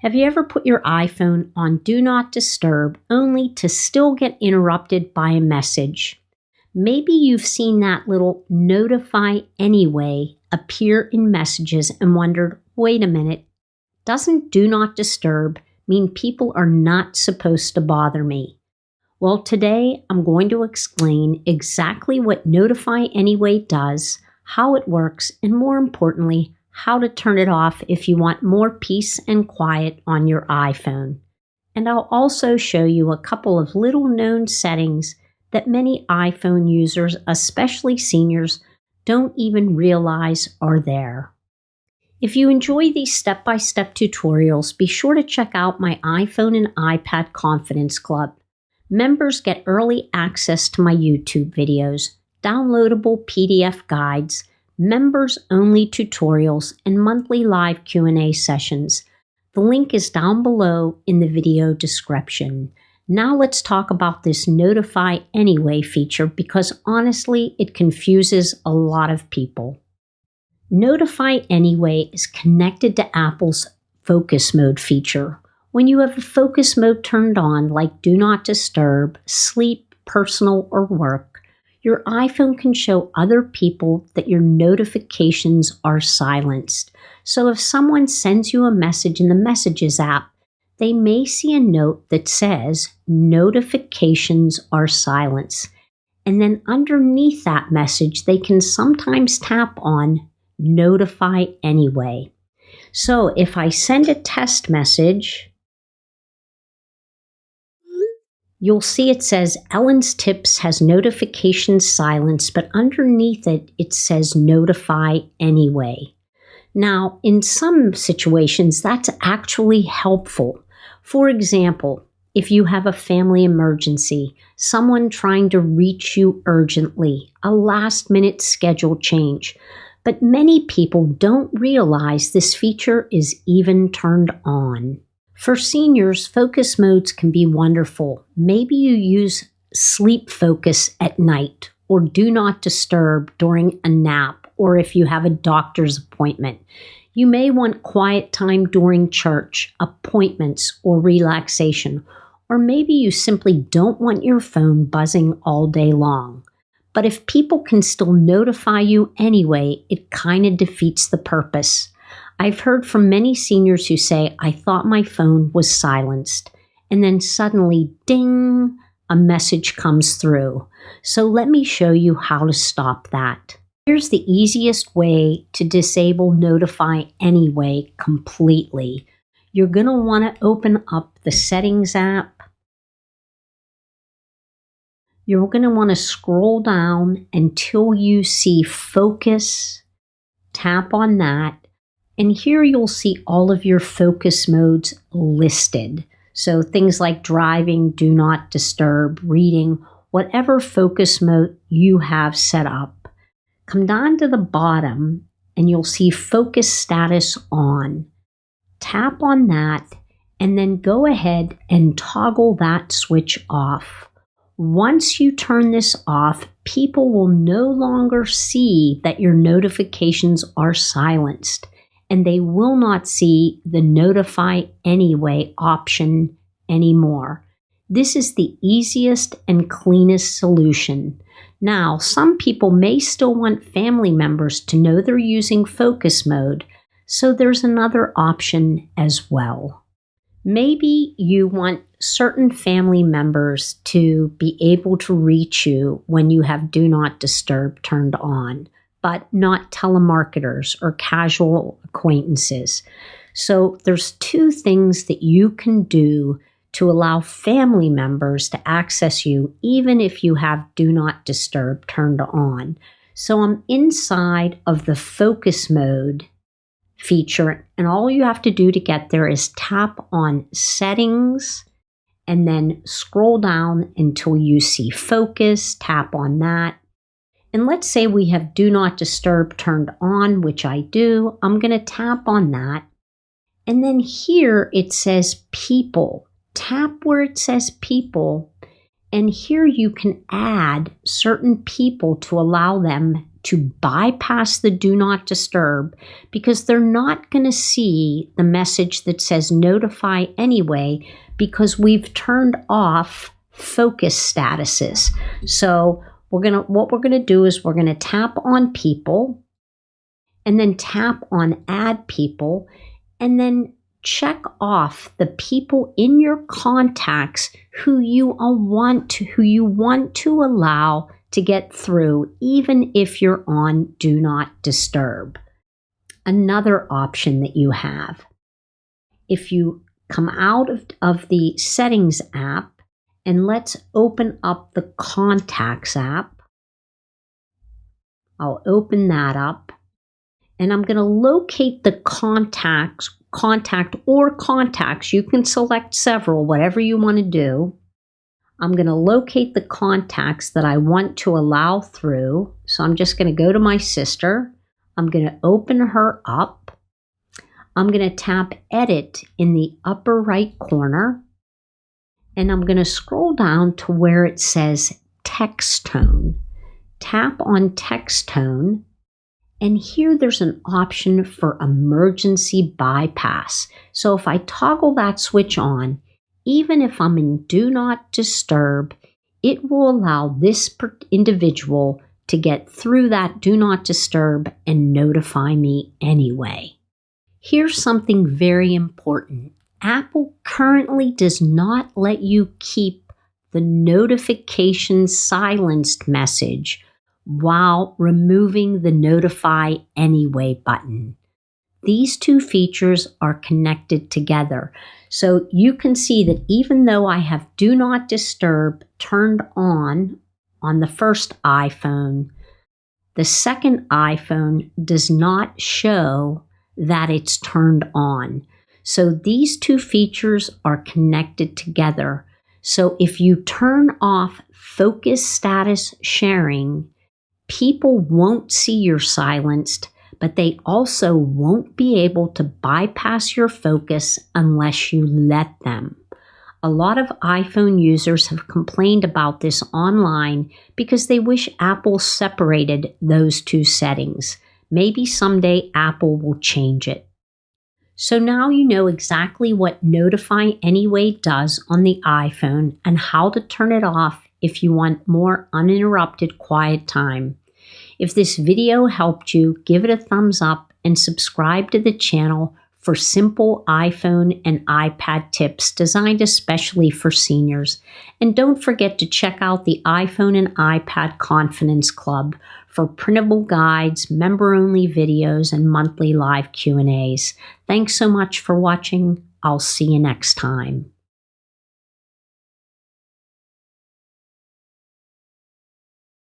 Have you ever put your iPhone on Do Not Disturb only to still get interrupted by a message? Maybe you've seen that little Notify Anyway appear in messages and wondered, wait a minute, doesn't Do Not Disturb mean people are not supposed to bother me? Well, today I'm going to explain exactly what Notify Anyway does, how it works, and more importantly, how to turn it off if you want more peace and quiet on your iPhone. And I'll also show you a couple of little known settings that many iPhone users, especially seniors, don't even realize are there. If you enjoy these step-by-step tutorials, be sure to check out my iPhone and iPad Confidence Club. Members get early access to my YouTube videos, downloadable PDF guides, members-only tutorials, and monthly live Q&A sessions. The link is down below in the video description. Now let's talk about this Notify Anyway feature because honestly, it confuses a lot of people. Notify Anyway is connected to Apple's Focus Mode feature. When you have a focus mode turned on, like Do Not Disturb, Sleep, Personal, or Work, your iPhone can show other people that your notifications are silenced. So if someone sends you a message in the Messages app, they may see a note that says notifications are silenced. And then underneath that message, they can sometimes tap on Notify Anyway. So if I send a test message, you'll see it says Ellen's Tips has notifications silenced, but underneath it, it says Notify Anyway. Now, in some situations, that's actually helpful. For example, if you have a family emergency, someone trying to reach you urgently, a last-minute schedule change, but many people don't realize this feature is even turned on. For seniors, focus modes can be wonderful. Maybe you use sleep focus at night or Do Not Disturb during a nap or if you have a doctor's appointment. You may want quiet time during church, appointments, or relaxation. Or maybe you simply don't want your phone buzzing all day long. But if people can still notify you anyway, it kind of defeats the purpose. I've heard from many seniors who say, I thought my phone was silenced, and then suddenly, ding, a message comes through. So let me show you how to stop that. Here's the easiest way to disable Notify Anyway completely. You're going to want to open up the Settings app. You're going to want to scroll down until you see Focus. Tap on that. And here you'll see all of your focus modes listed. So things like driving, Do Not Disturb, reading, whatever focus mode you have set up. Come down to the bottom and you'll see Focus Status On. Tap on that and then go ahead and toggle that switch off. Once you turn this off, people will no longer see that your notifications are silenced. And they will not see the Notify Anyway option anymore. This is the easiest and cleanest solution. Now, some people may still want family members to know they're using focus mode, so there's another option as well. Maybe you want certain family members to be able to reach you when you have Do Not Disturb turned on, but not telemarketers or casual acquaintances. So there's two things that you can do to allow family members to access you even if you have Do Not Disturb turned on. So I'm inside of the focus mode feature, and all you have to do to get there is tap on Settings and then scroll down until you see Focus, tap on that. And let's say we have Do Not Disturb turned on, which I do. I'm going to tap on that. And then here it says People. Tap where it says People. And here you can add certain people to allow them to bypass the do not disturb because they're not going to see the message that says notify anyway because we've turned off focus statuses. So what we're going to do is we're going to tap on people and then tap on add people and then check off the people in your contacts who you want to allow to get through, even if you're on Do Not Disturb. Another option that you have, if you come out of the Settings app and let's open up the Contacts app. I'll open that up and I'm going to locate the contact or contacts. You can select several, whatever you want to do. I'm going to locate the contacts that I want to allow through. So I'm just going to go to my sister. I'm going to open her up. I'm going to tap Edit in the upper right corner. And I'm going to scroll down to where it says Text Tone. Tap on Text Tone. And here there's an option for Emergency Bypass. So if I toggle that switch on, even if I'm in Do Not Disturb, it will allow this individual to get through that Do Not Disturb and notify me anyway. Here's something very important. Apple currently does not let you keep the notification silenced message while removing the Notify Anyway button. These two features are connected together. So you can see that even though I have Do Not Disturb turned on the first iPhone, the second iPhone does not show that it's turned on. So these two features are connected together. So if you turn off focus status sharing, people won't see you're silenced, but they also won't be able to bypass your focus unless you let them. A lot of iPhone users have complained about this online because they wish Apple separated those two settings. Maybe someday Apple will change it. So now you know exactly what Notify Anyway does on the iPhone and how to turn it off if you want more uninterrupted quiet time. If this video helped you, give it a thumbs up and subscribe to the channel for simple iPhone and iPad tips designed especially for seniors. And don't forget to check out the iPhone and iPad Confidence Club for printable guides, member-only videos, and monthly live Q&As. Thanks so much for watching. I'll see you next time.